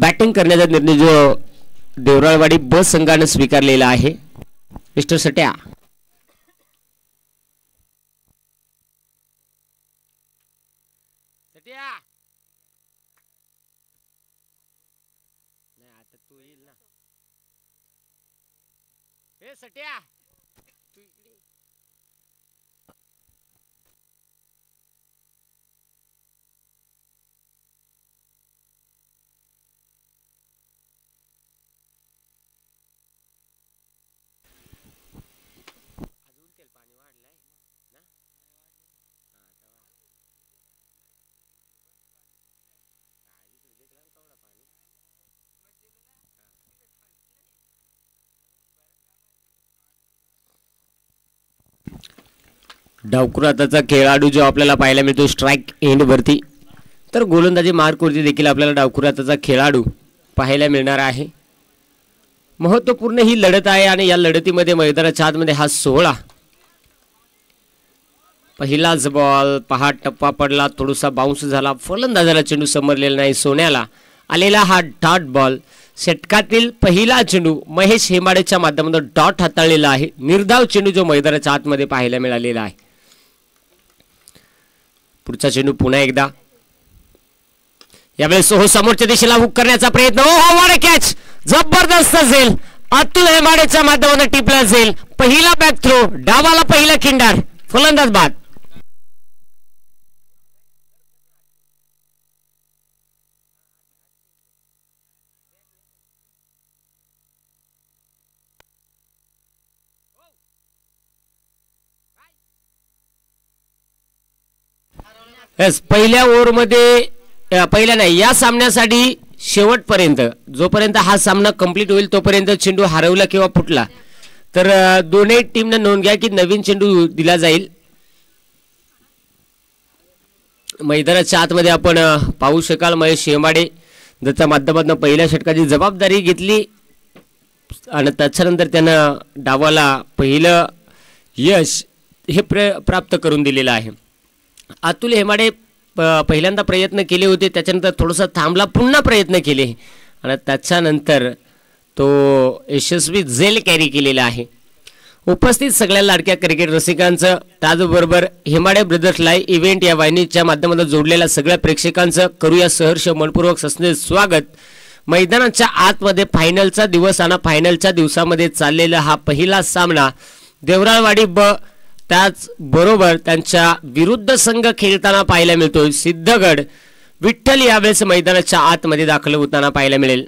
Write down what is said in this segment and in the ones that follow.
Batting करण्याचा निर्णय जो देवराळवाडी ब संघाने स्वीकारलेला आहे. मिस्टर सट्या सट्या डावकुराताचा खेळाडू जो आपल्याला पाहायला मिळतो स्ट्राइक एंड वरती, तर गोलंदाजी मार्क वरती देखील आपल्याला डावकुराताचा खेळाडू पाहायला मिळणार आहे. महत्त्वपूर्ण ही लढत आहे आणि या लढतीमध्ये मैदानाच्या आतमध्ये हा 16 पहिलाच बॉल पहा टप्पा पडला, थोडासा बाउन्स झाला, फलंदाजाला चेंडू समरलेला नाही, सोन्याला आलेला हा डॉट बॉल. षटकातील पहिला चेंडू महेश हेमाडेच्या माध्यमातून डॉट हाताळलेला आहे. निर्धाव चेंडू जो मैदानाच्या आतमध्ये पाहायला मिळालेला आहे. पुढचा चेंडू पुन्हा एकदा यावेळेस समोरच्या दिशेला हुक करण्याचा प्रयत्न. व्हाट कॅच, जबरदस्त असेल, अतुल हेमाडेच्या माध्यमातून टिपला जाईल. पहिला बॅक थ्रो, डावाला पहिला खिंडार, फलंदाज बाद. पहिल्या ओव्हरमध्ये पहिल्या नाही या सामन्यासाठी शेवटपर्यंत जोपर्यंत हा सामना कंप्लीट होईल तोपर्यंत चेंडू हरवला किंवा फुटला तर दोन्ही टीमने नोंद घ्या की नवीन चेंडू दिला जाईल. मैदानाच्या आतमध्ये आपण पाहू शकाल महेश हेमाडे ज्याच्या माध्यमातून पहिल्या षटकाची जबाबदारी घेतली आणि त्याच्यानंतर त्यानं डावाला पहिलं यश हे प्राप्त करून दिलेलं आहे. अतुल हेमाडे पहिल्यांदा प्रयत्न केले होते, त्याच्यानंतर थोडासा थांबला, पुन्हा प्रयत्न केले आणि त्याच्यानंतर तो यशस्वी झेल कॅरी केलेला आहे. उपस्थित सगळ्या लाडक्या क्रिकेट रसिकांचं त्याचबरोबर हेमाडे ब्रदर्स लाईव्ह इव्हेंट या वाहिनीच्या माध्यमातून जोडलेल्या सगळ्या प्रेक्षकांचं करूया सहर्ष मनपूर्वक स्वागत. मैदानाच्या आतमध्ये फायनलचा दिवस आणि फायनलच्या दिवसामध्ये चाललेला हा पहिला सामना देवराळवाडी ब त्याचबरोबर त्यांच्या विरुद्ध संघ खेळताना पाहायला मिळतोय. सिद्धगड विठ्ठल यावेळेस मैदानाच्या आतमध्ये दाखल होताना पाहायला मिळेल.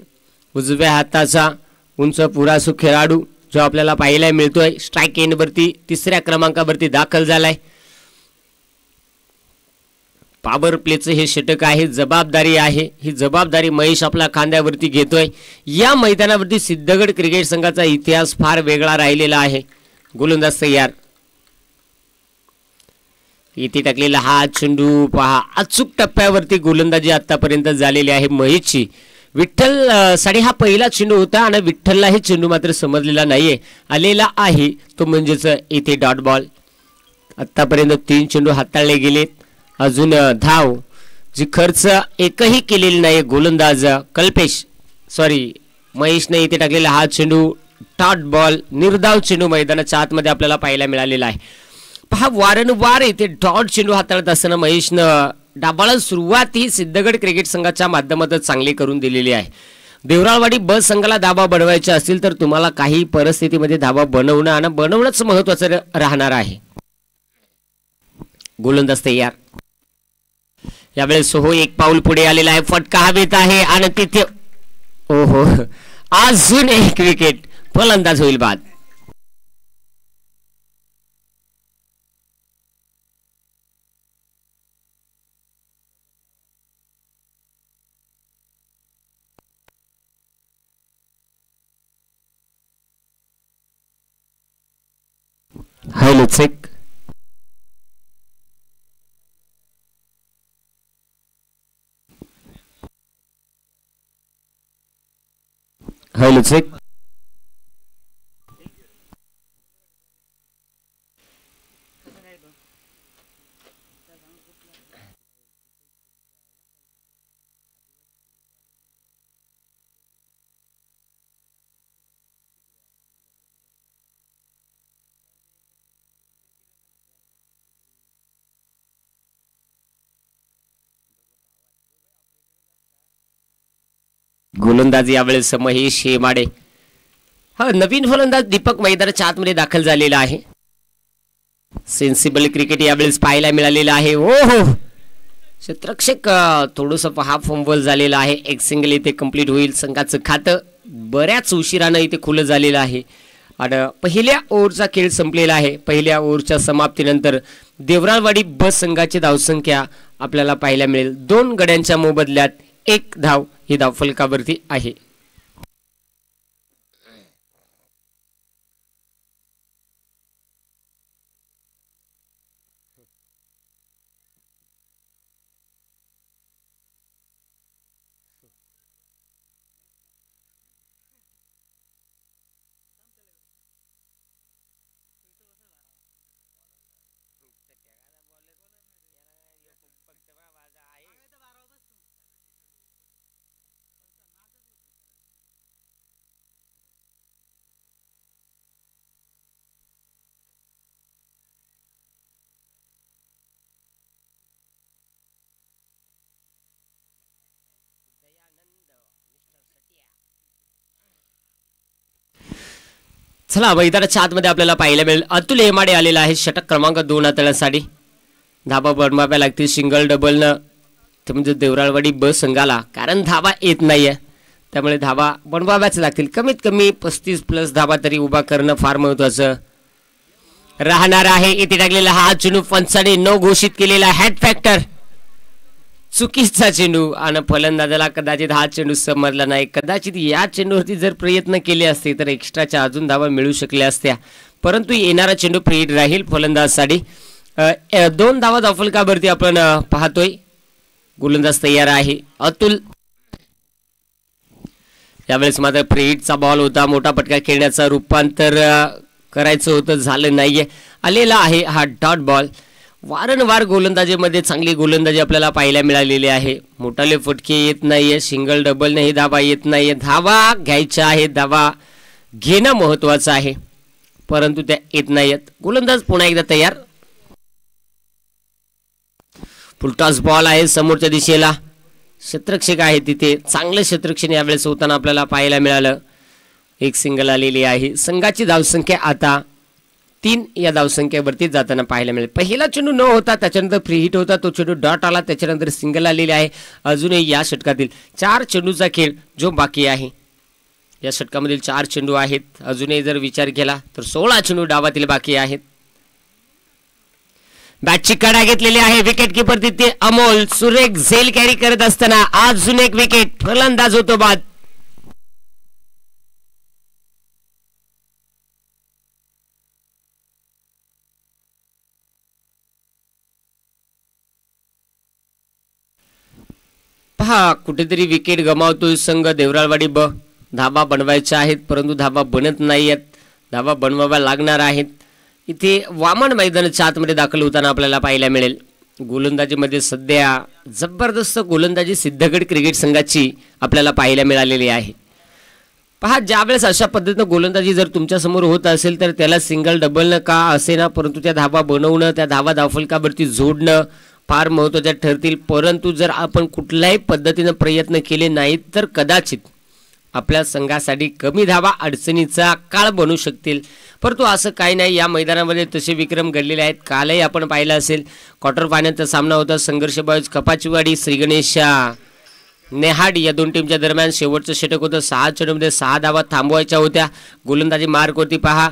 उजव्या हाताचा उंच पुरासू खेळाडू जो आपल्याला पाहायला मिळतोय स्ट्राइक एंड वरती तिसऱ्या क्रमांकावरती दाखल झालाय. पॉवर प्लेचं हे षटक आहे, जबाबदारी आहे, ही जबाबदारी महेश आपल्या खांद्यावरती घेतोय. या मैदानावरती सिद्धगड क्रिकेट संघाचा इतिहास फार वेगळा राहिलेला आहे. गोलंदाज तयार, इथे टाकलेला हा चेंडू पहा अचूक टप्प्यावरती गोलंदाजी आतापर्यंत झालेली आहे महेशची. विठ्ठल साठी हा पहिला चेंडू होता आणि विठ्ठलला हे चेंडू मात्र समजलेला नाहीये, आलेला आहे तो म्हणजेच इथे डॉट बॉल. आतापर्यंत 3 चेंडू हाताळले गेलेत, अजून धाव जी खर्च एकही केलेली नाही. गोलंदाज महेशने इथे टाकलेला हा चेंडू डॉट बॉल, निर्धाव चेंडू मैदानाच्या आतमध्ये आपल्याला पाहायला मिळालेला आहे. पहा वारंवार इथे डॉट चेंडू हाताळत असताना महेशनं डाबाला सुरुवात ही सिद्धगड क्रिकेट संघाच्या माध्यमातून चांगली करून दिलेली आहे. देवराळवाडी ब संघाला धाबा बनवायचे असतील तर तुम्हाला काही परिस्थितीमध्ये धाबा बनवणं आणि बनवणंच महत्वाचं राहणार आहे. गोलंदाज तयार, यावेळेस एक पाऊल पुढे आलेला आहे, फटका हवेत आहे आणि तिथे ओहो अजून एक विकेट, फलंदाज होईल बाद. Hello check. Hello check. गोलंदाजी यावेळेस महेश हेमाडे. हा नवीन फलंदाज दीपक मैदानाच्या आतमध्ये दाखल झालेला आहे. सेन्सिबल क्रिकेट यावेळेस पाहायला मिळालेलं आहे. ओ हो क्षेत्ररक्षक थोडंसं हाफ फंबल झालेलं आहे. एक सिंगल इथे कंप्लीट होईल. संघाचं खातं बऱ्याच उशिरानं इथे खुलं झालेलं आहे आणि पहिल्या ओव्हरचा खेळ संपलेला आहे. पहिल्या ओव्हरच्या समाप्तीनंतर देवराळवाडी ब संघाची धावसंख्या आपल्याला पाहायला मिळेल 2 गड्यांच्या मोबदल्यात 1 धाव ही धावफलकावरती आहे. चला मैदानाच्या आतमध्ये आपल्याला पाहायला मिळेल अतुल हेमाडे आलेला आहे. षटक क्रमांक 2 हाताळण्यासाठी धाबा बनवाव्या लागतील सिंगल डबलनं. ते म्हणजे देवराळवाडी ब संघाला कारण धाबा येत नाहीये त्यामुळे धाबा बनवाव्याच लागतील. कमीत कमी 35+ धाबा तरी उभा करणं फार महत्वाचं राहणार आहे. इथे टाकलेला हा चेंडू पंचाने न घोषित केलेला हॅट फॅक्टर चुकीचा चेंडू आणि फलंदाजाला कदाचित हा चेंडू समजला नाही. कदाचित या चेंडूवरती जर प्रयत्न केले असते तर एक्स्ट्राच्या अजून धावा मिळू शकल्या असत्या परंतु येणारा चेंडू फ्रीड राहील फलंदाजासाठी. 2 धावा धावफलकावरती आपण पाहतोय. गोलंदाज तयार आहे अतुल. यावेळेस मात्र फ्रीडचा बॉल होता. मोठा फटका खेळण्याचा रूपांतर करायचं होतं झालं नाहीये. आलेला आहे हा डॉट बॉल. वारंवार गोलंदाजीमध्ये चांगली गोलंदाजी आपल्याला पाहायला मिळालेली आहे. मोठाले फटके येत नाहीये. सिंगल डबलनेही धावा येत नाहीये. धावा घ्यायच्या आहेत. धावा घेणं महत्वाचं आहे परंतु त्या येत नाहीयेत. गोलंदाज पुन्हा एकदा तयार. फुलटॉस बॉल आहे समोरच्या दिशेला. क्षेत्ररक्षक आहे तिथे. चांगलं क्षेत्ररक्षण यावेळेस होताना आपल्याला पाहायला मिळालं. एक सिंगल आलेली आहे. संघाची धावसंख्या आता 3 या धावसंख्येवरती जाताना पाहायला मिळेल. पहिला चेंडू न होता त्याच्यानंतर फ्री हिट होता. तो चेंडू डॉट आला त्याच्यानंतर सिंगल आलेली आहे. अजूनही या षटकातील 4 चेंडूचा खेळ जो बाकी आहे. या षटकामधील 4 चेंडू आहेत. अजूनही जर विचार केला तर 16 चेंडू डावातील बाकी आहेत. बॅटची कडा घेतलेली आहे. विकेट किपर तिथे अमोल सुरेख झेल कॅरी करत असताना अजून एक विकेट. फलंदाज होतो बाद. पहा कुठेतरी विकेट गमावतोय संघ देवराळवाडी ब. धाबा बनवायच्या आहेत परंतु धाबा बनत नाहीयेत. धाबा बनवाव्या लागणार आहेत. इथे वामन मैदानाच्या आतमध्ये दाखल होताना आपल्याला पाहायला मिळेल. गोलंदाजीमध्ये सध्या जबरदस्त गोलंदाजी सिद्धगड क्रिकेट संघाची आपल्याला पाहायला मिळालेली आहे. पहा ज्यावेळेस अशा पद्धतीनं गोलंदाजी जर तुमच्या समोर होत असेल तर त्याला सिंगल डबलनं का असेना परंतु त्या धाबा बनवणं त्या धाबा धावफलकावरती जोडणं फार महत्त्वाचे ठरतील. परंतु जर आपण कुठल्याही पद्धतीनं प्रयत्न केले नाहीत तर कदाचित आपल्या संघासाठी कमी धावा अडचणीचा काळ बनू शकतील. परंतु असं काही नाही. या मैदानामध्ये तसे विक्रम घडलेले आहेत. कालही आपण पाहिलं असेल क्वार्टर फायनलचा सामना होता. संघर्ष बॉयज कपाचीवाडी श्रीगणेश नेहाड या 2 टीमच्या दरम्यान. शेवटचं षटक होतं. 6 चेंडूमध्ये 6 धावा थांबवायच्या होत्या. गोलंदाजी मार्क होती पहा.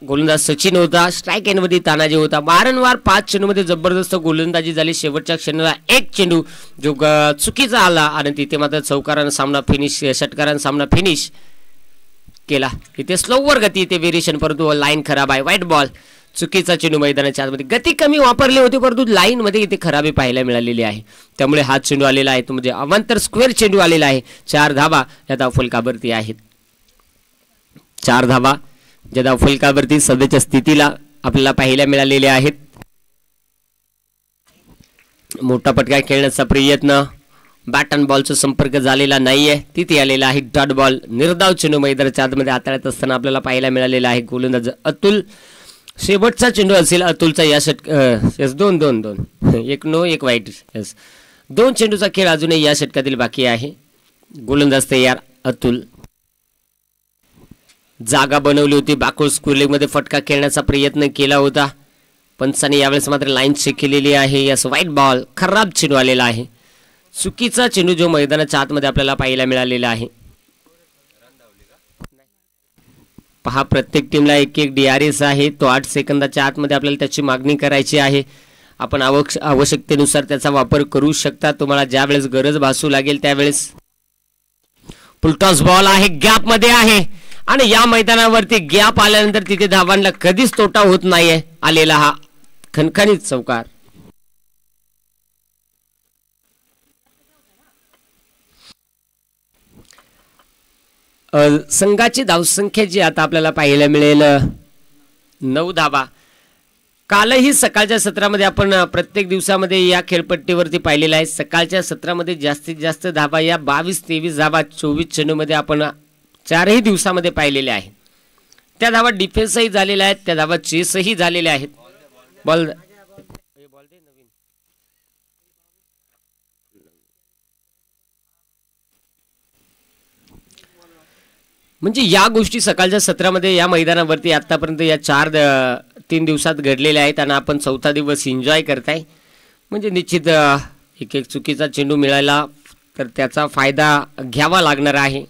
गोलंदाज सचिन होता. स्ट्राईक एंडमध्ये तानाजी होता. वारंवार 5 चेंडूमध्ये जबरदस्त गोलंदाजी झाली. शेवटच्या क्षणाला एक चेंडू जो चुकीचा आला आणि तिथे मात्र चौकारानं सामना फिनिश षटकारानं सामना फिनिश केला. इथे स्लोवर गती इथे व्हेरिएशन परंतु लाईन खराब आहे. व्हाईट बॉल चुकीचा चेंडू मैदानाच्या आतमध्ये. गती कमी वापरली होती परंतु लाईनमध्ये इथे खराबी पाहायला मिळालेली आहे. त्यामुळे हा चेंडू आलेला आहे तो म्हणजे अवांतर स्क्वेअर चेंडू आलेला आहे. 4 धावा या धावफलकावरती आहेत. 4 धावा ज्या धावफलकावरती सध्याच्या स्थितीला आपल्याला पाहायला मिळालेल्या आहेत. मोठा फटका खेळण्याचा प्रयत्न बॅट अँड बॉलचा संपर्क झालेला नाहीये. तिथे आलेला आहे डॉट बॉल. निर्धाव चेंडू मैदानाच्या आतमध्ये हाताळत असताना आपल्याला पाहायला मिळालेला आहे. गोलंदाज अतुल. शेवटचा चेंडू असेल अतुलचा या षटक. 2 एक नो एक वाईट. 2 चेंडूचा खेळ अजूनही या षटकातील बाकी आहे. गोलंदाज तयार अतुल. जागा बनवली होती. बाकुळ स्कूलिंगमध्ये फटका खेळण्याचा प्रयत्न केला होता. पंचाने यावेळेस मात्र लाईन चेक केलेली आहे. यास व्हाईट बॉल. खराब चेंडू आलेला आहे. चुकीचा चेंडू जो मैदानाच्या आतमध्ये आपल्याला पाहायला मिळालेला आहे. पहा, प्रत्येक टीमला एक एक DRS आहे. तो 8 सेकंदाच्या आतमध्ये आपल्याला त्याची मागणी करायची आहे. आपण आवश्यकतेनुसार त्याचा वापर करू शकता. तुम्हाला ज्या वेळेस गरज भासू लागेल त्यावेळेस. फुलटॉस बॉल आहे. गॅप मध्ये आहे आणि या मैदानावरती गॅप आल्यानंतर तिथे धावांना कधीच तोटा होत नाहीये. आलेला हा खणखणीत चौकार. संघाची धावसंख्या जी आता आपल्याला पाहायला मिळेल 9 धावा. कालही सकाळच्या सत्रामध्ये आपण प्रत्येक दिवसामध्ये या खेळपट्टीवरती पाहिलेला आहे. सकाळच्या सत्रामध्ये जास्तीत जास्त धावा या 22-23 धावा 24 चेंडूमध्ये आपण 4ही दिवसामध्ये पाहिलेल्या आहेत. त्या धावा डिफेन्सही झालेल्या आहेत. त्या धावा चेसही झालेल्या आहेत. बॉल म्हणजे या गोष्टी सकाळच्या सत्रामध्ये या मैदानावरती आतापर्यंत या 3 दिवसात घडलेल्या आहेत आणि आपण 4था दिवस एन्जॉय करताय. म्हणजे निश्चित एक एक चुकीचा चेंडू मिळाला तर त्याचा फायदा घ्यावा लागणार आहे.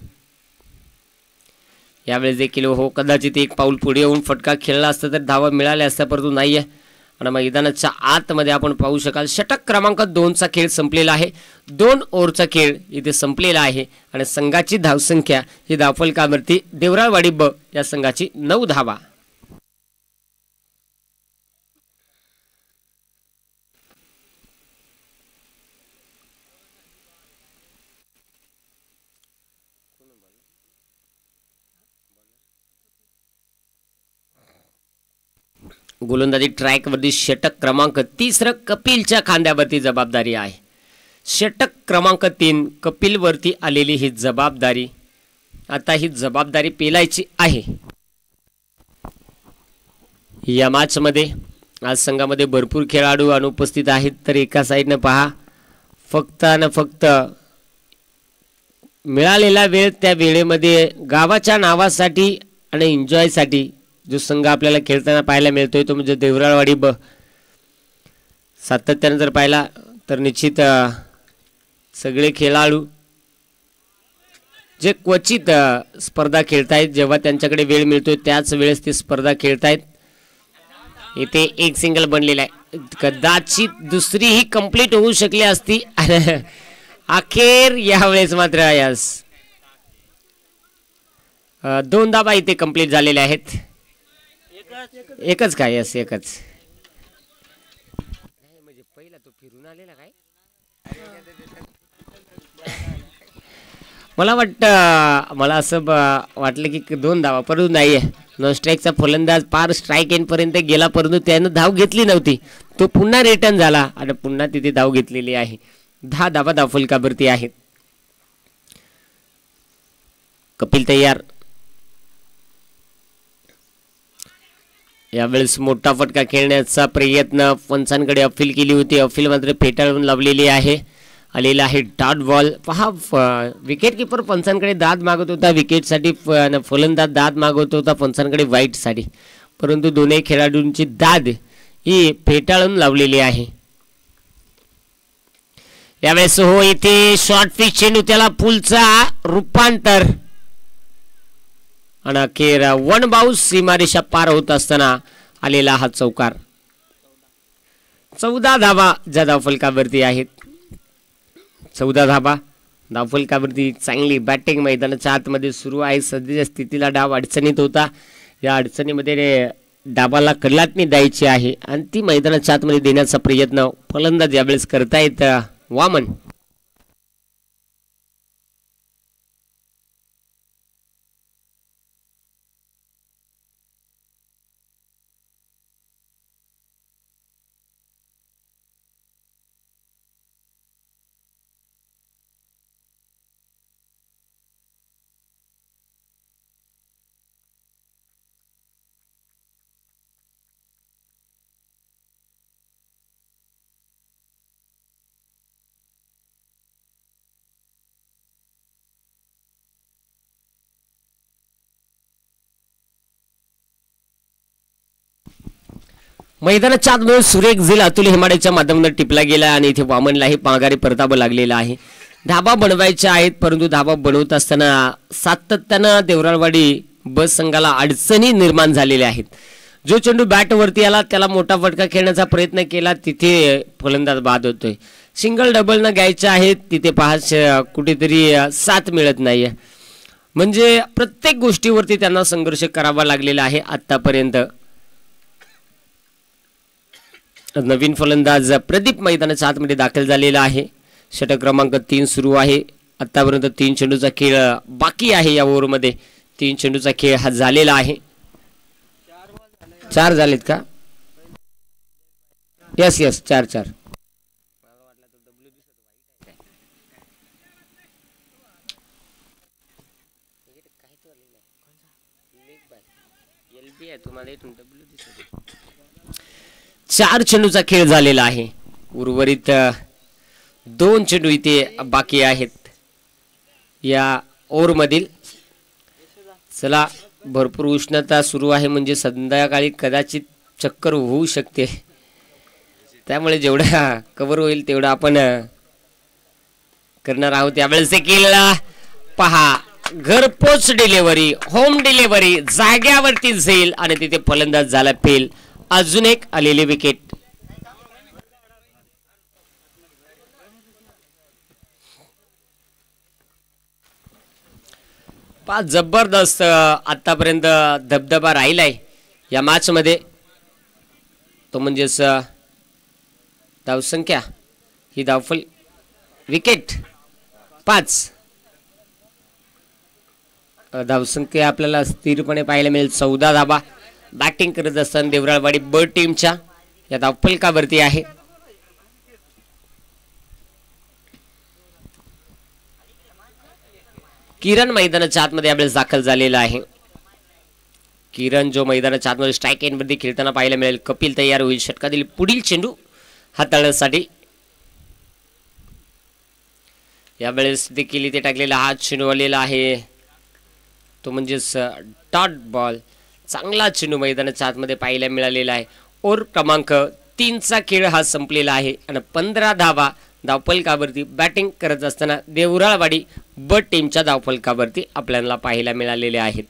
यावेळेस देखील कदाचित एक पाऊल पुढे येऊन फटका खेळला असता तर धावा मिळाल्या असत्या, परंतु नाही आहे. आणि मैदानाच्या आतमध्ये आपण पाहू शकाल षटक क्रमांक 2चा खेळ संपलेला आहे. 2 ओव्हरचा खेळ इथे संपलेला आहे आणि संघाची धावसंख्या ही धावफलकावरती देवराळवाडी ब या संघाची 9 धावा. गोलंदाजी ट्रॅकवरती षटक क्रमांक 3 कपिलच्या खांद्यावरती जबाबदारी आहे. षटक क्रमांक 3 कपिलवरती आलेली ही जबाबदारी. आता ही जबाबदारी पेलायची आहे. या मॅचमध्ये आज संघामध्ये भरपूर खेळाडू अनुपस्थित आहेत. तर एका साईडनं पहा, फक्त आणि फक्त मिळालेला वेळ त्या वेळेमध्ये गावाच्या नावासाठी आणि एन्जॉयसाठी जो संघ आपल्याला खेळताना पाहायला मिळतोय तो म्हणजे देवराळवाडी ब. सातत्याने जर पाहिला तर निश्चित सगळे खेळाडू जे क्वचित स्पर्धा खेळतायत, जेव्हा त्यांच्याकडे वेळ मिळतोय त्याच वेळेस ती स्पर्धा खेळतायत. इथे एक सिंगल बनलेला आहे. कदाचित दुसरीही कंप्लीट होऊ शकली असती. अखेर यावेळेस मात्र यास 2 धावा इथे कंप्लीट झालेल्या आहेत. एकच काय? यस, एकच. म्हणजे पहिला तो फिरून आलेला काय? मला असं वाटलं की 2 धावा, परंतु नाही आहे. नॉन स्ट्राईकचा फलंदाज पार स्ट्राईक एंड पर्यंत गेला, परंतु त्यानं धाव घेतली नव्हती. तो पुन्हा रिटर्न झाला आणि पुन्हा तिथे धाव घेतलेली आहे. 10 धावा धावफलकावरती आहेत. कपिल तयार. यावेळेस मोठा फटका खेळण्याचा प्रयत्न पंचांकडे अपील केली होती. अपील मात्र फेटाळून लावलेली आहे. आलेला आहे डॉट बॉल. पहा, विकेट किपर पंचांकडे दाद मागत होता विकेटसाठी, फलंदाज दाद मागत होता पंचांकडे वाईटसाठी, परंतु दोन्ही खेळाडूंची दाद ही फेटाळून लावलेली आहे. यावेळेस इथे शॉर्ट पिच चेंडू, त्याला पुलचा रूपांतर आणि अखेर 1 बाउन्स सीमारेषा पार होत असताना आलेला हा चौकार. 14 धावा ज्या धावफलकावरती आहेत. 14 धावा धावफलकावरती. चांगली बॅटिंग मैदानाच्या आतमध्ये सुरू आहे. सध्याच्या स्थितीला डाव अडचणीत होता. या अडचणीमध्ये डाबाला कलाटणी द्यायची आहे आणि ती मैदानाच्या आतमध्ये देण्याचा प्रयत्न फलंदाज यावेळेस करतायत वामन. मैदानाच्या आतमध्ये सुरेख झेल अतुल हेमाडेच्या माध्यमातून टिपला गेला आणि इथे वामनलाही माघारी परतावा लागलेला आहे. धाबा बनवायच्या आहेत, परंतु धाबा बनवत असताना सातत्यानं देवराळवाडी बस संघाला अडचणी निर्माण झालेल्या आहेत. जो चेंडू बॅटवरती आला त्याला मोठा फटका खेळण्याचा प्रयत्न केला, तिथे फलंदाज बाद होतोय. सिंगल डबल न घ्यायचे आहेत, तिथे पहा कुठेतरी साथ मिळत नाहीये. म्हणजे प्रत्येक गोष्टीवरती त्यांना संघर्ष करावा लागलेला आहे आतापर्यंत. नवीन फलंदाज प्रदीप मैदानाच्या आतमध्ये दाखल झालेला आहे. षटक क्रमांक 3 सुरू आहे. आतापर्यंत 3 चेंडूचा खेळ बाकी आहे. या ओव्हरमध्ये 3 चेंडूचा खेळ हा झालेला आहे. 4 झालेत का? यस 4. चार चेंडूचा खेळ झालेला आहे. उर्वरित 2 चेंडू इथे बाकी आहेत या ओव्हरमधील. चला, भरपूर उष्णता सुरू आहे, म्हणजे संध्याकाळी कदाचित चक्कर होऊ शकते. त्यामुळे जेवढा कव्हर होईल तेवढं आपण करणार आहोत. यावेळेस देखील पहा, घरपोच डिलिव्हरी, होम डिलिव्हरी, जाग्यावरती झेल आणि तिथे फलंदाज झाला फेल. अजून एक आलेली विकेट. जबरदस्त आतापर्यंत धबधबा राहिलाय या मॅच मध्ये. तो म्हणजेच धावसंख्या ही धावफल विकेट 5. धावसंख्या आपल्याला स्थिरपणे पाहायला मिळेल 14 धाबा. बॅटिंग करत असताना देवराळवाडी ब टीमच्या या धावफलकावरती आहे. किरण मैदानाच्या आतमध्ये यावेळेस दाखल झालेला आहे. किरण जो मैदानाच्या आतमध्ये स्ट्राईक एंडवरती खेळताना पाहायला मिळेल. कपिल तयार होईल षटकातील पुढील चेंडू हाताळण्यासाठी. यावेळेस देखील इथे टाकलेला हा चेंडू आलेला आहे, तो म्हणजेच डॉट बॉल. चांगला चेंडू मैदानाच्या आतमध्ये पाहायला मिळालेला आहे. ओव्हर क्रमांक 3चा खेळ हा संपलेला आहे आणि 15 धावा धावफलकावरती बॅटिंग करत असताना देवराळवाडी ब टीमच्या धावफलकावरती आपल्याला पाहायला मिळालेले आहेत.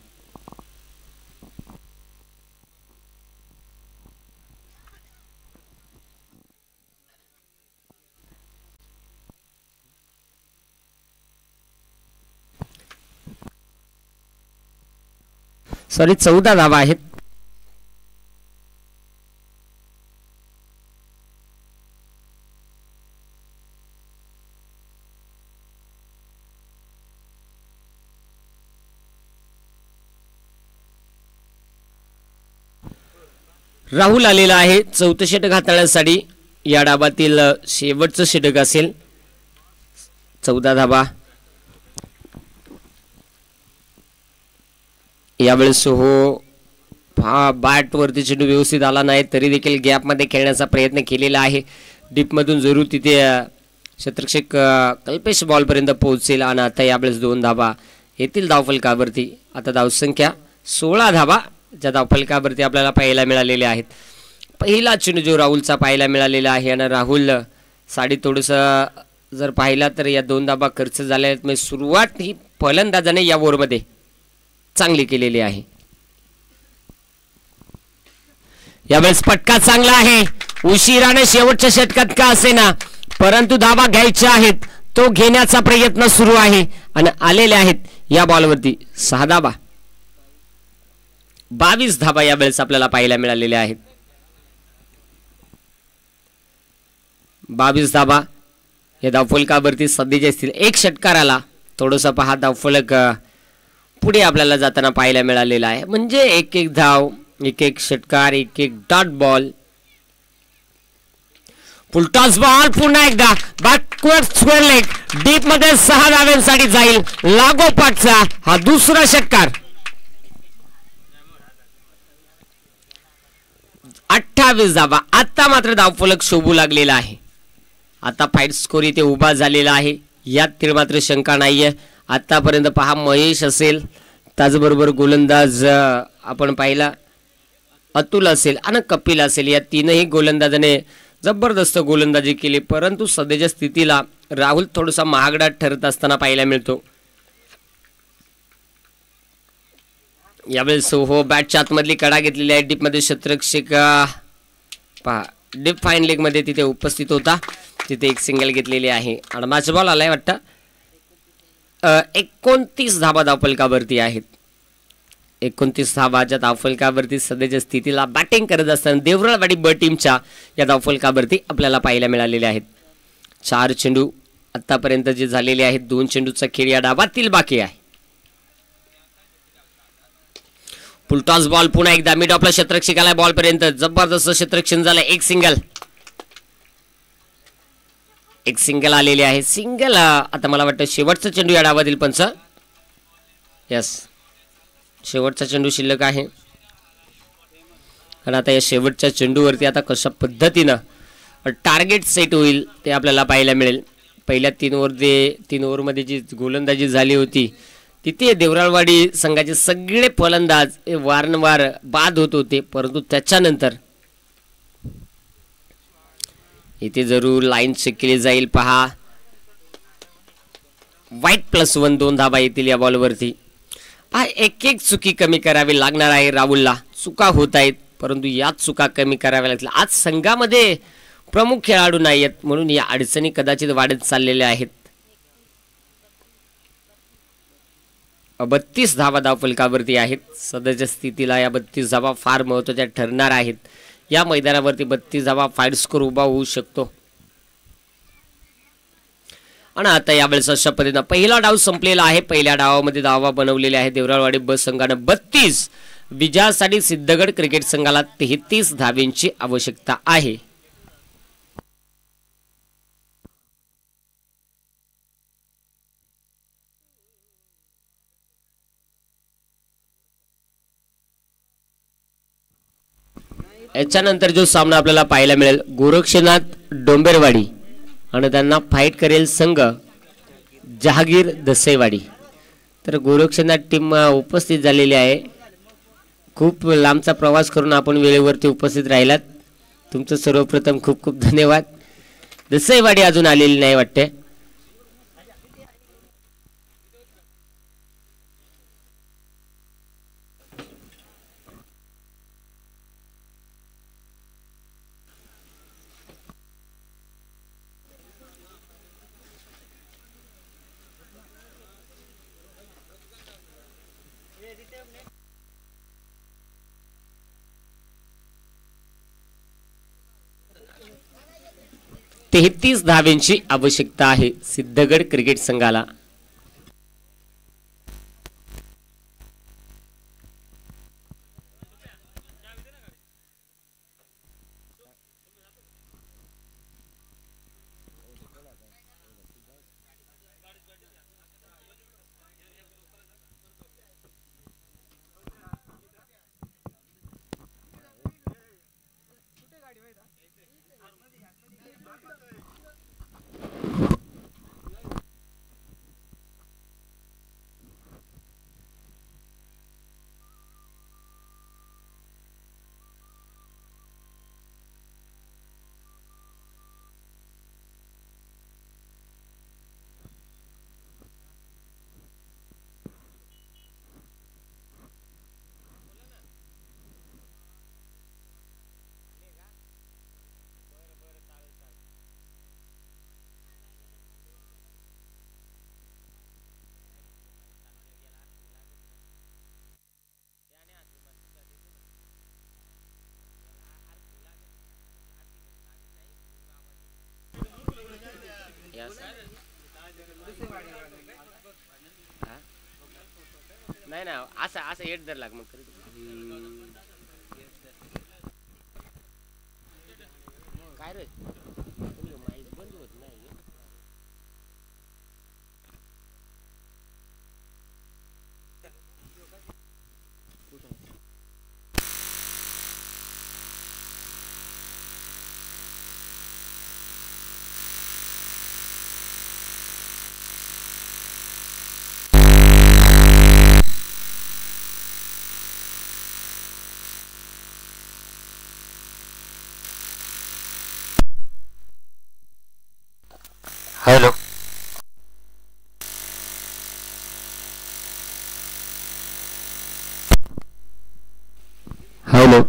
सॉरी 14 धावा आहेत. राहुल आलेला आहे 4थं षटक हाताळण्यासाठी. या डावातील शेवटचं षटक असेल. 14 धावा. यावेळेस हा बॅट वरती चेंडू व्यवस्थित आला नाही, तरी देखील गॅप मध्ये खेळण्याचा प्रयत्न केलेला आहे. डीप मधून जरूर तिथे क्षेत्ररक्षक कल्पेश बॉल पर्यंत पोहोचेल आणि आता यावेळेस 2 धावा येथील धावफलकावरती. आता धावसंख्या 16 धावा ज्या धावफलकावरती आपल्याला पाहायला मिळालेले आहेत. पहिला चेंडू जो राहुलचा पाहायला मिळालेला आहे आणि राहुल साडी थोडंसं जर पाहिला तर या 2 धावा खर्च झाल्या आहेत. म्हणजे सुरुवात ही फलंदाजाने या ओव्हरमध्ये चांगली केलेली आहे. यावेळेस पटका चांगला आहे. उशिराने शेवटच्या षटकात का असेना, परंतु धावा घ्यायच्या आहेत, तो घेण्याचा प्रयत्न सुरू आहे आणि आलेले आहेत या बॉलवरती 6 धावा. 22 धावा यावेळेस आपल्याला पाहायला मिळालेल्या आहेत. 22 धावा या धावफलकावरती सध्याच्या असतील. एक षटकार आला, थोडंसं पहा धावफलक पुढे आपल्याला जाताना पाहायला मिळालेला आहे. म्हणजे एक धाव, एक षटकार, एक डॉट बॉल. फुलटॉस बॉल पुन्हा एकदा बॅकवर्ड स्क्वेअर लेग डीप मध्ये 6 धाव्यांसाठी जाईल. लागोपाठचा हा दुसरा षटकार. 28 धावा. आता मात्र धावफलक शोभू लागलेला आहे. आता फाईट स्कोर इथे उभा झालेला आहे, यात मात्र शंका नाहीये. आतापर्यंत पहा महेश असेल, त्याचबरोबर गोलंदाज आपण पाहिला अतुल असेल आणि कपिल असेल, या तीनही गोलंदाजाने जबरदस्त गोलंदाजी केली, परंतु सध्याच्या स्थितीला राहुल थोडासा महागडा ठरत असताना पाहायला मिळतो. यावेळेस हो बॅटच्या आतमधली कडा घेतलेली आहे. डीपमध्ये क्षेत्ररक्षक पहा डीप फाईन लेग मध्ये तिथे उपस्थित होता, तिथे एक सिंगल घेतलेली आहे. आणि माझा बॉल आलाय वाटतं. 29 धाबा धावफलकावरती आहेत. 29 धाबाच्या धावफलकावरती सध्याच्या स्थितीला बॅटिंग करत असताना देवराळवाडी ब टीमच्या या धावफलकावरती आपल्याला पाहायला मिळालेले आहेत. 4 चेंडू आतापर्यंत जे झालेले आहेत, 2 चेंडूचा खेळ या डावातील बाकी आहे. फुलटॉस बॉल पुन्हा एकदा मिड ऑफला क्षेत्ररक्षकाला बॉल पर्यंत जबरदस्त क्षेत्ररक्षण झालं. एक सिंगल आलेले आहे. सिंगल आता मला वाटतं शेवटचा चेंडू या डावातील पंच. यस, शेवटचा चेंडू शिल्लक आहे. आणि आता या शेवटच्या चेंडूवरती आता कशा पद्धतीनं टार्गेट सेट होईल ते आपल्याला पाहायला मिळेल. पहिल्या 3 ओव्हरमध्ये जी गोलंदाजी झाली होती तिथे देवराळवाडी संघाचे सगळे फलंदाज वारंवार बाद होत होते, परंतु त्याच्यानंतर इथे जरूर लाईन चेक केली जाईल. पहा वाईट +1 2 धाबा येतील या बॉलवरती. पहा एक चुकी कमी करावी लागणार आहे राहुलला. चुका होत आहेत, परंतु याच चुका कमी कराव्या लागतील. आज संघामध्ये प्रमुख खेळाडू नाही आहेत, म्हणून या अडचणी कदाचित वाढत चाललेल्या आहेत. 32 धावा धावफलकावरती आहेत. सध्याच्या स्थितीला या 32 धावा फार महत्त्वाच्या ठरणार आहेत. या मैदानावरती 32 धावा फाईट स्कोर उभा होऊ शकतो. आणि आता यावेळेस अशा पद्धतीनं पहिला डाव संपलेला आहे. पहिल्या डावामध्ये धावा बनवलेले आहे देवराळवाडी ब संघानं 32. विजयासाठी सिद्धगड क्रिकेट संघाला 33 धावेंची आवश्यकता आहे. याच्यानंतर जो सामना आपल्याला पाहायला मिळेल गोरक्षनाथ डोंबेरवाडी आणि त्यांना फाईट करेल संघ जहागीर दसेवाडी. तर गोरक्षनाथ टीम उपस्थित झालेली आहे. खूप लांबचा प्रवास करून आपण वेळेवरती उपस्थित राहिलात, तुमचं सर्वप्रथम खूप खूप धन्यवाद. दसेवाडी अजून आलेली नाही वाटते. तेहतीस धावेंची आवश्यकता आहे सिद्धगड क्रिकेट संघाला. नाही ना असं असं एट दर लाग मग काय रे बंद होत नाही. हॅलो हॅलो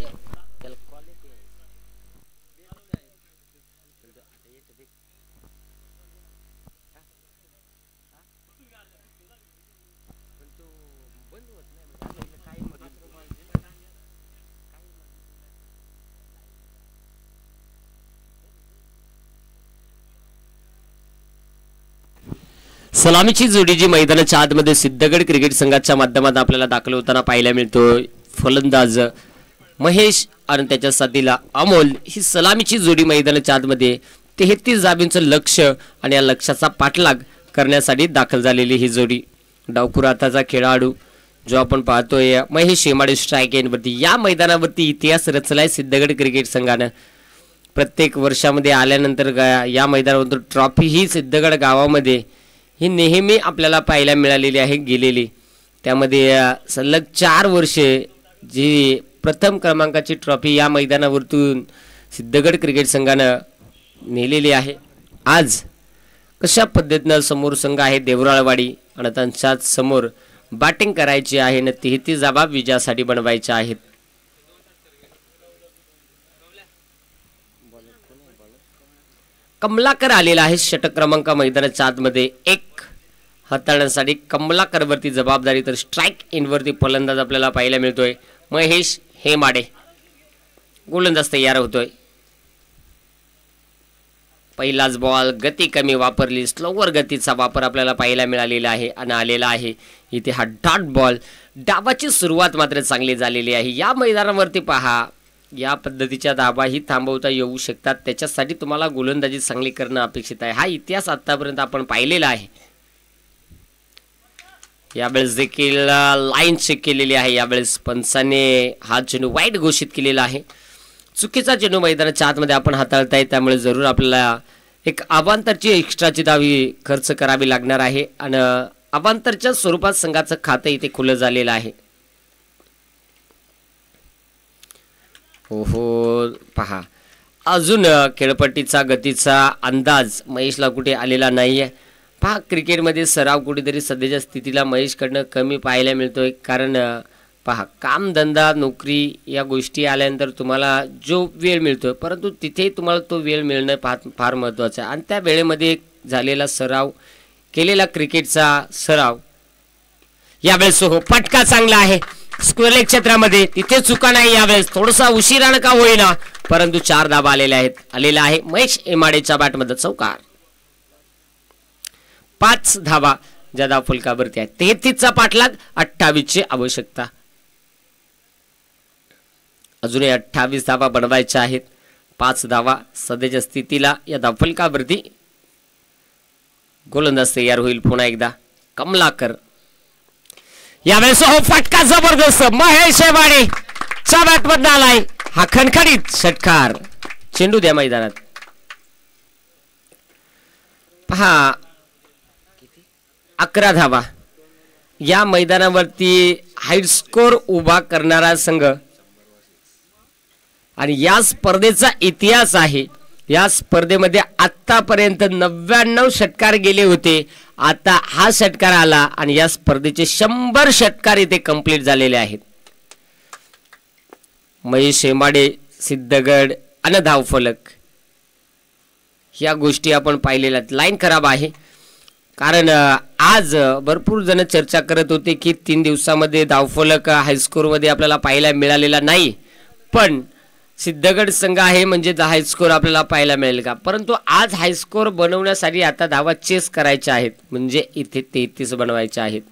सलामीची जोडी जी मैदानाच्या आतमध्ये सिद्धगड क्रिकेट संघाच्या माध्यमातून आपल्याला दाखल होताना पाहायला मिळतोय. फलंदाज महेश आणि त्याच्या साथीला अमोल ही सलामीची जोडी मैदानाच्या आतमध्ये 33 धाब्यांचं लक्ष आणि या लक्ष्याचा पाठलाग करण्यासाठी दाखल झालेली ही जोडी. डावखुराताचा खेळाडू जो आपण पाहतोय महेश शेमाडे स्ट्राईक एंडवरती. या मैदानावरती इतिहास रचलाय सिद्धगड क्रिकेट संघानं. प्रत्येक वर्षामध्ये आल्यानंतर या मैदानावर ट्रॉफी ही सिद्धगड गावामध्ये ही नेहमी आपल्याला पाहायला मिळालेली आहे गेलेली. त्यामध्ये सलग 4 वर्षे जी प्रथम क्रमांकाची ट्रॉफी या मैदानावरतून सिद्धगड क्रिकेट संघानं नेलेली आहे. आज कशा पद्धतीनं समोर संघ आहे देवराळवाडी आणि त्यांच्याच समोर बॅटिंग करायची आहे आणि 33 धाबा विजयासाठी बनवायच्या आहेत. कमलाकर आलेला आहे षटक क्रमांक मैदानाच्या आतमध्ये. एक हाताळण्यासाठी कमलाकर वरती जबाबदारी. तर स्ट्राईक इनवरती फलंदाज आपल्याला पाहायला मिळतोय महेश हेमाडे. गोलंदाज तयार होतोय. पहिलाच बॉल गती कमी वापरली. स्लोवर गतीचा वापर आपल्याला पाहायला मिळालेला आहे आणि आलेला आहे इथे हा डॉट बॉल. डावाची सुरुवात मात्र चांगली झालेली आहे. या मैदानावरती पहा या पद्धतीच्या धाबाही थांबवता येऊ शकतात. त्याच्यासाठी तुम्हाला गोलंदाजी चांगली करणं अपेक्षित आहे. हा इतिहास आतापर्यंत आपण पाहिलेला आहे. यावेळेस देखील लाईन चेक केलेली आहे. यावेळेस पंचाने हा चेंडू वाईट घोषित केलेला आहे. चुकीचा चेंडू मैदानाच्या आतमध्ये आपण हाताळताय त्यामुळे जरूर आपल्याला एक अवांतरची एक्स्ट्राची धावी खर्च करावी लागणार आहे आणि अवांतरच्या स्वरूपात संघाचं खातं इथे खुलं झालेलं आहे. ओहो पहा अजून खेळपट्टीचा गतीचा अंदाज महेशला कुठे आलेला नाहीये. पहा क्रिकेटमध्ये सराव कुठेतरी सध्याच्या स्थितीला महेशकडनं कमी पाहायला मिळतोय. कारण पहा कामधंदा नोकरी या गोष्टी आल्यानंतर तुम्हाला जो वेळ मिळतोय परंतु तिथे तुम्हाला तो वेळ मिळणं फार महत्त्वाचं आहे. आणि त्या वेळेमध्ये झालेला सराव केलेला क्रिकेटचा सराव यावेळेस हो फटका चांगला आहे स्क्वेअर लेग क्षेत्रामध्ये. तिथे चुका नाही. यावेळेस थोडासा उशिरानं का होईना परंतु 4 धाबा आलेल्या आहेत. आलेला आहे महेश एमाडेच्या बॅटमध्ये चौकार. 5 धाबा ज्या धाव फलकावरती आहेत. 33चा पाठलाग 28ची आवश्यकता. अजूनही 28 धाबा बनवायच्या आहेत. 5 धावा सध्याच्या स्थितीला या धावफलकावरती. गोलंदाज तयार होईल पुन्हा एकदा कमलाकर. यावेळेस हो फटका जबरदस्त महेश हेमाडे च्या बॅटमधून आलाय हा खणखणीत षटकार. चेंडू द्या मैदानात. पहा 11 धावा या मैदानावरती हाय स्कोर उभा करणारा संघ आणि या स्पर्धेचा इतिहास आहे. या स्पर्धेमध्ये आतापर्यंत 99 षटकार गेले होते. आता हा षटकार आला आणि या स्पर्धेचे 100 षटकार इथे कंप्लीट झालेले आहेत. महेश हेमाडे सिद्धगड आणि धावफलक या गोष्टी आपण पाहिलेल्या. लाईन खराब आहे कारण आज भरपूर जण चर्चा करत होते की 3 दिवसामध्ये धावफलक हायस्कोरमध्ये आपल्याला पाहायला मिळालेला नाही. पण सिद्धगड संघ आहे म्हणजे हायस्कोर आपल्याला पाहायला मिळेल का. परंतु आज हायस्कोर बनवण्यासाठी आता धावा चेस करायच्या आहेत म्हणजे इथे 33 बनवायचे आहेत.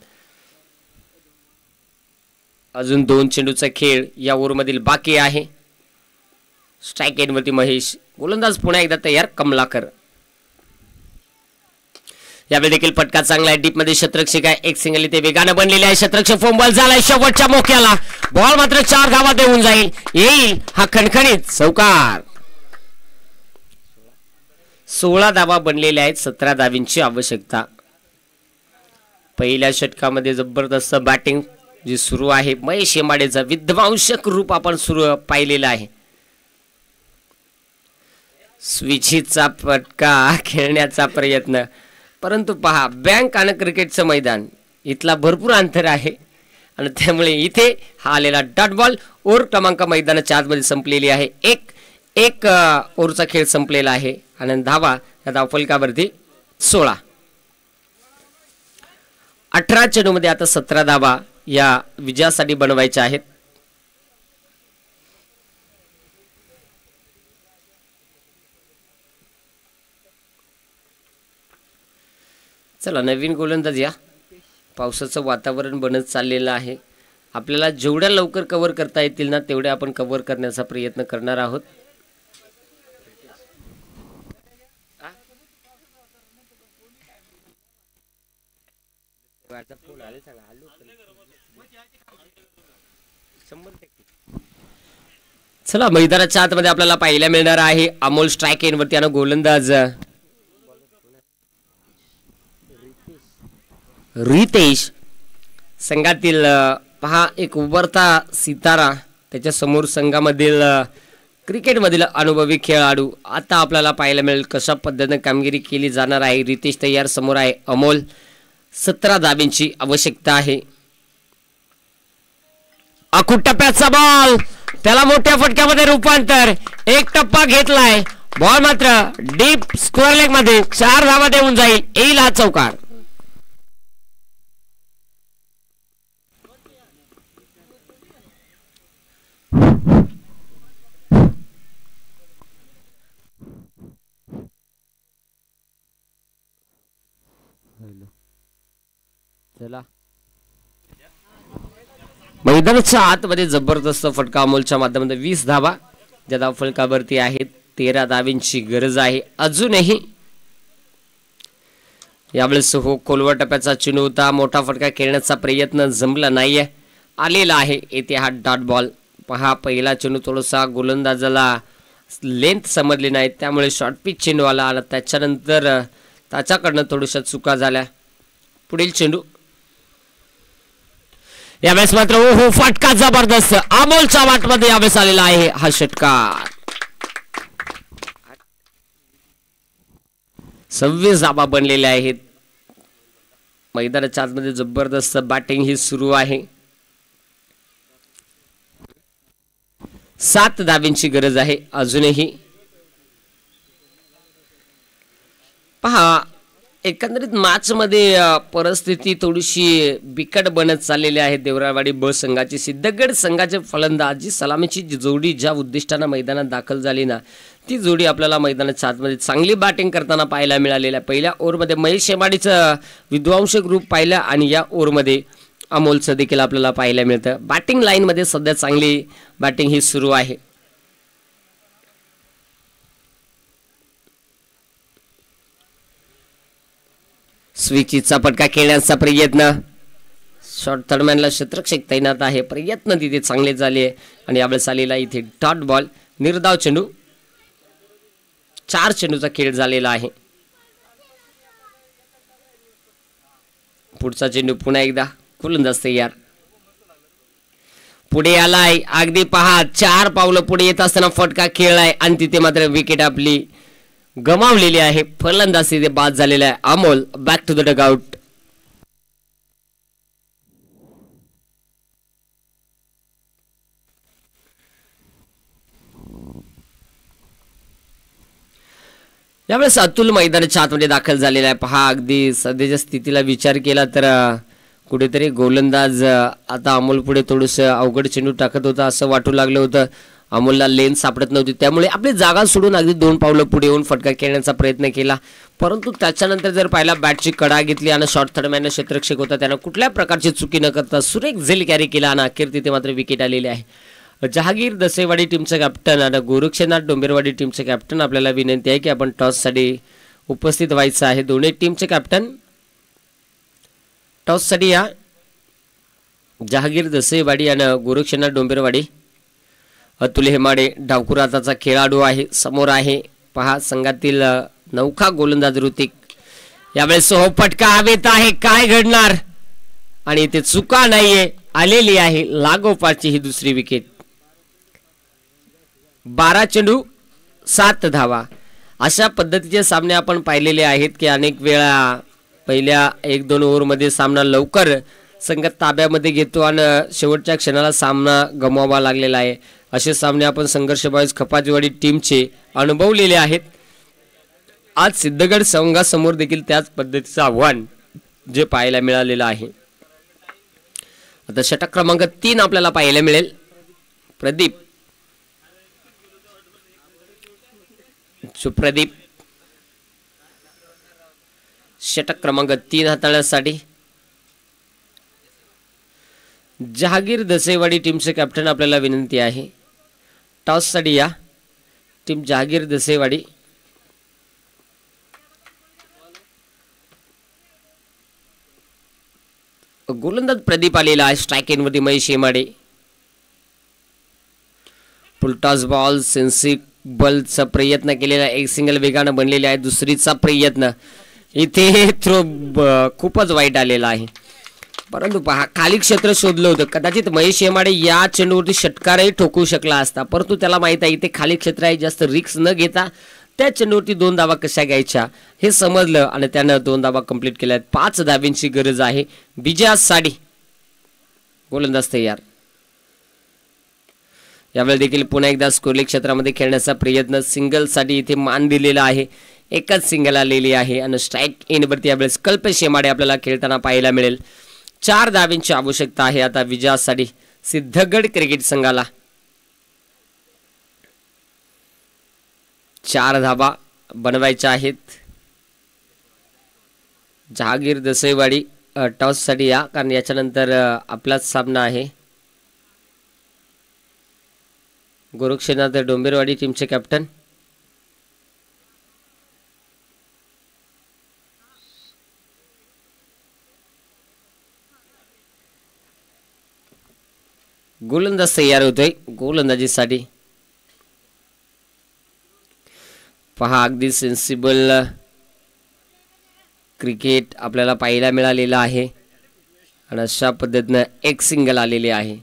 अजून 2 चेंडूचा खेळ या ओव्हरमधील बाकी आहे. स्ट्राईक एंडवरती महेश. गोलंदाज पुन्हा एकदा तयार कमलाकर. यावेळी देखील फटका चांगला आहे. डीप मध्ये शतरक्षक आहे. एक सिंगल इथे वेगाने बनलेले आहे. शतरक्षक फोम बॉल झालाय शेवटच्या मोक्याला. बॉल मात्र 4 धावा देऊन जाईल. येईल हा खणखणीत चौकार. 16 धावा बनलेल्या आहेत. 17 धावींची आवश्यकता. पहिल्या षटकामध्ये जबरदस्त बॅटिंग जी सुरू आहे महेश हेमाडेचा विध्वंसक रूप आपण सुरू पाहिलेलं आहे. स्विचीचा फटका खेळण्याचा प्रयत्न, परंतु पहा बँक आणि क्रिकेटचं मैदान इथला भरपूर अंतर आहे आणि त्यामुळे इथे हा आलेला डॉट बॉल. ओव्हर क्रमांक मैदानाच्या आतमध्ये संपलेली आहे. एक ओव्हरचा खेळ संपलेला आहे आणि धावा या धावफलकावरती 16. 18 चेंडूमध्ये आता 17 धावा या विजयासाठी बनवायच्या आहेत. चला नवीन गोलंदाज या. पावसाचं वातावरण बनत चाललेलं आहे. आपल्याला जेवढ्या लवकर कव्हर करता येतील ना तेवढ्या आपण कव्हर करण्याचा प्रयत्न करणार आहोत. चला मैदानाच्या आतमध्ये आपल्याला पाहायला मिळणार आहे अमोल स्ट्राईक एनवरती आणि गोलंदाज रितेश. संघातील पहा एक उभरता सितारा, त्याच्या समोर संघामधील क्रिकेटमधील अनुभवी खेळाडू. आता आपल्याला पाहायला मिळेल कशा पद्धतीने कामगिरी केली जाणार आहे. रितेश तयार, समोर आहे अमोल. 17 धाब्यांची आवश्यकता आहे. आखूड टप्प्याचा बॉल, त्याला मोठ्या फटक्यामध्ये रूपांतर. एक टप्पा घेतलाय, बॉल मात्र डीप स्क्वेअर लेग मध्ये 4 धावा देऊन जाईल. येईल हा चौकार. चला मैदानाच्या आतमध्ये जबरदस्त फटका अमोलच्या माध्यमातून 20 धावा ज्या धावफलकावरती आहेत. 13 धाव्यांची गरज आहे अजूनही. यावेळेस हो खोलवर टप्प्याचा चेंडू होता, मोठा फटका खेळण्याचा प्रयत्न जमला नाहीये. आलेला आहे येथे हा डॉट बॉल. पहा पहिला चेंडू थोडासा गोलंदाजाला लेंथ समजली नाही, त्यामुळे शॉर्ट पिच चेंडू आला आणि त्याच्यानंतर त्याच्याकडनं थोड्याशा चुका झाल्या. पुढील चेंडू यावेळेस मात्र हो फटका जबरदस्त अमोलच्या वाटमध्ये यावेळेस आलेला आहे हा षटकार. 26 धावा बनलेल्या आहेत. मैदानाच्या आतमध्ये जबरदस्त बॅटिंग ही सुरू आहे. 7 धाव्यांची गरज आहे अजूनही. पहा एकंदरीत मॅच मध्ये परिस्थिती थोडीशी बिकट बनत चाललेली आहे. देवरावाडी ब संघाची. सिद्धगड संघाचे फलंदाज जी सलामीची जोडी ज्या उद्दिष्टानं मैदानात दाखल झाली ना ती जोडी आपल्याला मैदानाच्या आतमध्ये चांगली बॅटिंग करताना पाहायला मिळालेल्या. पहिल्या ओव्हरमध्ये महेश शेमाडीचं विध्वंसक ग्रुप पाहिलं आणि या ओव्हरमध्ये अमोलचं देखील आपल्याला पाहायला मिळतं. बॅटिंग लाईनमध्ये सध्या चांगली बॅटिंग ही सुरू आहे. स्विचीचा फटका खेळण्याचा प्रयत्न. शॉर्ट थर्डमॅनला क्षेत्ररक्षक तैनात आहे. प्रयत्न तिथे चांगले झाले आणि यावेळेस आलेला इथे डॉट बॉल. निर्धाव चेंडू. 4 चेंडूचा खेळ झालेला आहे. पुढचा चेंडू पुन्हा एकदा गोलंदाज तयार. पुढे आलाय अगदी पहा 4 पावलं पुढे येत असताना फटका खेळलाय आणि तिथे मात्र विकेट आपली गमावलेली आहे. फलंदाज तिथे बाद झालेला आहे. Amol back to the dugout. यावेळेस अतुल मैदानाच्या आतमध्ये दाखल झालेला आहे. पहा अगदी सध्याच्या स्थितीला विचार केला तर कुठेतरी गोलंदाज आता अमोल पुढे थोडंसं अवघड चेंडू टाकत होता असं वाटू लागलं होतं. अमोलला लेन सापडत नव्हती, त्यामुळे आपली जागा सोडून अगदी 2 पावलं पुढे येऊन फटका खेळण्याचा प्रयत्न केला. परंतु त्याच्यानंतर जर पाहिला बॅटची कडा घेतली आणि शॉर्ट थर्डमॅन क्षेत्ररक्षक होता त्यानं कुठल्या प्रकारची चुकी न करता सुरेख झेल कॅरी केला आणि अखेर तिथे मात्र विकेट आलेली आहे. जहागीर दसेवाडी टीमचा कॅप्टन आणि गोरक्षनाथ डोंबिवली टीमचे कॅप्टन आपल्याला विनंती आहे की आपण टॉससाठी उपस्थित व्हायचं आहे. दोन्ही टीमचे कॅप्टन टॉससाठी या. जहागीर दसेवाडी आणि गोरक्षनाथ डोंबिवली. अतुल हेमाडे डावखुर हाताचा खेळाडू आहे. समोर आहे पहा संघातील नौखा गोलंदाज ऋतिक. यावेळेस हो फटका हवेत आहे. काय घडणार आणि ते चुका नाहीये आलेली आहे. लागोपाठची ही दुसरी विकेट. 12 चेंडू 7 धावा. अशा पद्धतीचे सामने आपण पाहिलेले आहेत की अनेक वेळा पहिल्या 1-2 ओव्हरमध्ये सामना लवकर संघ ताब्यामध्ये घेतो आणि शेवटच्या क्षणाला सामना गमवावा लागलेला आहे. असे सामने आपण संघर्ष बॉयज खपाजीवाडी टीमचे अनुभवलेले आहेत. आज सिद्धगड संघासमोर देखील त्याच पद्धतीचं आव्हान जे पाहायला मिळालेलं आहे. आता षटक क्रमांक 3 आपल्याला पाहायला मिळेल. प्रदीप सुप्रदीप षटक क्रमांक 3 हाताळण्यासाठी जहागीर दसेवाडी टीमचे कॅप्टन आपल्याला विनंती आहे. टॉससाठी या टीम जहागीर दसेवाडी. गोलंदाज प्रदीप आलेला आहे. स्ट्राईक एनवरती महेश हेमाडे. फुलटॉस बॉल सेन्सिबलचा प्रयत्न केलेला एक सिंगल वेगानं बनलेले आहे. दुसरीचा प्रयत्न इथे थ्रो खूपच वाईट आलेला आहे. परंतु पहा खाली क्षेत्र शोधलं होतं. कदाचित महेश हेमाडे या चेंडूवरती षटकारही ठोकू शकला असता, परंतु त्याला माहित आहे इथे खाली क्षेत्र आहे. जास्त रिक्स न घेता त्या चेंडूवरती 2 धावा कशा घ्यायच्या हे समजलं आणि त्यानं 2 धावा कंप्लीट केल्या. 5 धाव्यांची गरज आहे विजयासाठी. गोलंदाज तयार. यावेळी देखील पुन्हा एकदा स्कोरली क्षेत्रामध्ये खेळण्याचा प्रयत्न. सिंगलसाठी इथे मान दिलेला आहे. एकच सिंगल आलेली आहे आणि स्ट्राईक एनवरती यावेळेस कल्पेश हेमाडे आपल्याला खेळताना पाहायला मिळेल. 4 धाव्यांची आवश्यकता आहे आता विजयासाठी सिद्धगड क्रिकेट संघाला. 4 धावा बनवायच्या आहेत. जहागीर दसेवाडी टॉससाठी या, कारण याच्यानंतर आपलाच सामना आहे. गोरक्षनाथ डोंबिरवाडी टीमचे कॅप्टन. गोलंदाज तयार होतोय गोलंदाजीसाठी. पहा अगदी सेन्सिबल क्रिकेट आपल्याला पाहायला मिळालेलं आहे आणि अशा पद्धतीनं एक सिंगल आलेले आहे.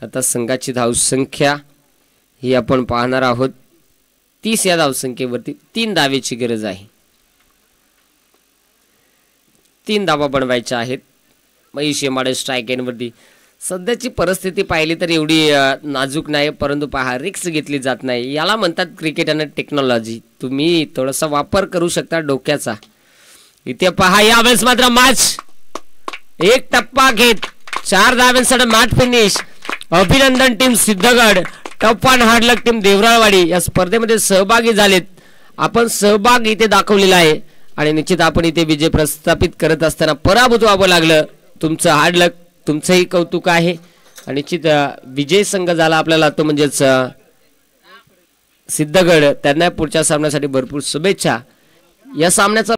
आता संघाची धावसंख्या ही आपण पाहणार आहोत. 30 या धावसंख्येवरती 3 धावेची गरज आहे. 3 धावा बनवायच्या आहेत. महेश हेमाडे स्ट्राईक एनवरती. सध्याची परिस्थिती पाहिली तर एवढी नाजूक नाही, परंतु पहा रिक्स घेतली जात नाही. याला म्हणतात क्रिकेट आणि टेक्नॉलॉजी. तुम्ही थोडासा वापर करू शकता डोक्याचा. इथे पहा यावेळेस मात्र मॅच एक टप्पा घेत 4 धाव्यांसाठी मॅच फिनिश. अभिनंदन team Siddhagad. Tough and hard luck team Devralwadi या स्पर्धेमध्ये सहभागी झालेत. आपण सहभाग इथे दाखवलेला आहे आणि निश्चित आपण इथे विजय प्रस्थापित करत असताना पराभूत व्हावं लागलं. तुमचं हार्ड लक, तुमचंही कौतुक आहे आणि निश्चित विजय संघ झाला आपल्याला तो म्हणजेच सिद्धगड. त्यांना पुढच्या सामन्यासाठी भरपूर शुभेच्छा. या सामन्याचा